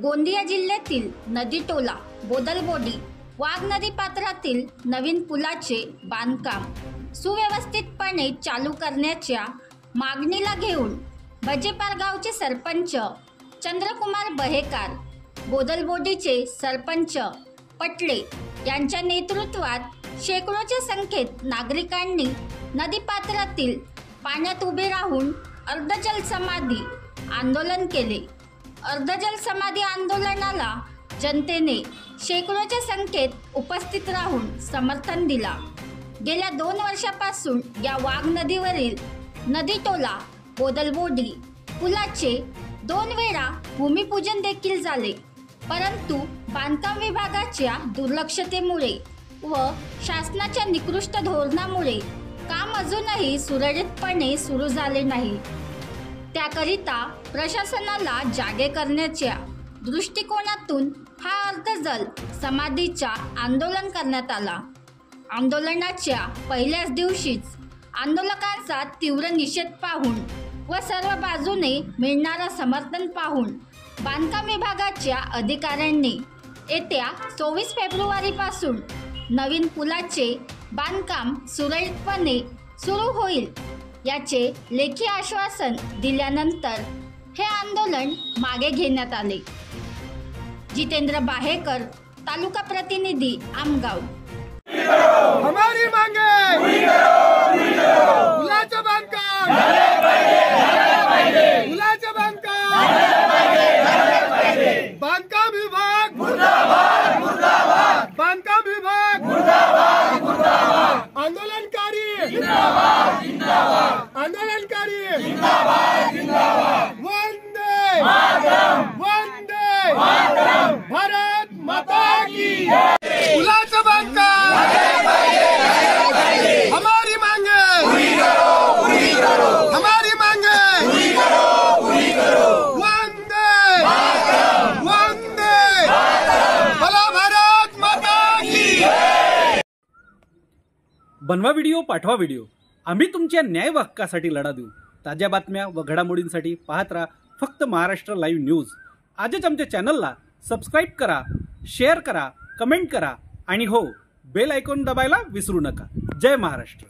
गोंदिया जिल्ह्यातील नदीटोला बोदलबोडी वाघ नदी पात्रातील नवीन पुलाचे बांधकाम सुव्यवस्थितपणे चालू करण्याच्या मागणीला घेऊन बजेपार गावचे सरपंच चंद्रकुमार बहेकर, बोदलबोडीचे सरपंच पटले यांच्या नेतृत्वात शेकडोच्या संख्येत नागरिकांनी नदीपात्रातील पाण्यात उभे राहून अर्धजल समाधी आंदोलन केले। अर्धजल समाधी आंदोलनाला जनतेने शेकडोच्या संख्येत उपस्थित राहून समर्थन दिला। गेल्या 2 वर्षापासून या वाघ नदीवरील नदीटोला बोदलबोडी पुलाचे 2 वेळा भूमिपूजन देखील झाले, परंतु बांधकाम विभागाच्या दुर्लक्षतेमुळे व शासनाच्या निकृष्ट धोरणामुळे काम अजूनही सुरळीतपणे सुरू झाले नाही। त्याकरिता प्रशासनाला जागे करण्याच्या दृष्टिकोनातून हा अर्धजल समाधीचा आंदोलन करण्यात आला। आंदोलनाच्या पहिल्याच दिवशीच आंदोलकांचा तीव्र निषेध पाहून व सर्व बाजूने मिळणारा समर्थन पाहून बांधकाम विभागाच्या अधिकाऱ्यांनी येत्या 24 फेब्रुवारीपासून नवीन पुलाचे बांधकाम सुरळीतपणे सुरू होईल याचे लेखी आश्वासन दिल्यानंतर हे आंदोलन मागे घेण्यात आले। जितेंद्र बाहेकर, तालुका प्रतिनिधी, आमगाव। हमारी मांगे पुलाचं बांधकाम पुलाचं बांधकाम बांधकाम विभाग मुर्दाबाद मुर्दाबाद बांधकाम विभाग मुर्दाबाद मुर्दाबाद आंदोलनकारी जिंदाबाद जिंदाबाद आंदोलनकारी जिंदाबाद जिंदाबाद वंदे मातरम वंदे मातरम भारत माता की जय। पुलाचं बांधकाम हमारी मांगे पूरी करो हमारी मांगे पूरी करो वंदे मातरम वंदे मातरम भला भारत माता की जय। बनवा व्हिडिओ, पाठवा व्हिडिओ, आम्ही तुमच्या न्याय हक्कासाठी लढा देऊ। ताज्या बातम्या व घडामोडींसाठी पाहत राहा फक्त महाराष्ट्र लाईव्ह न्यूज। आजच आमच्या चॅनलला सबस्क्राईब करा, शेअर करा, कमेंट करा आणि हो, बेल आयकॉन दबायला विसरू नका। जय महाराष्ट्र।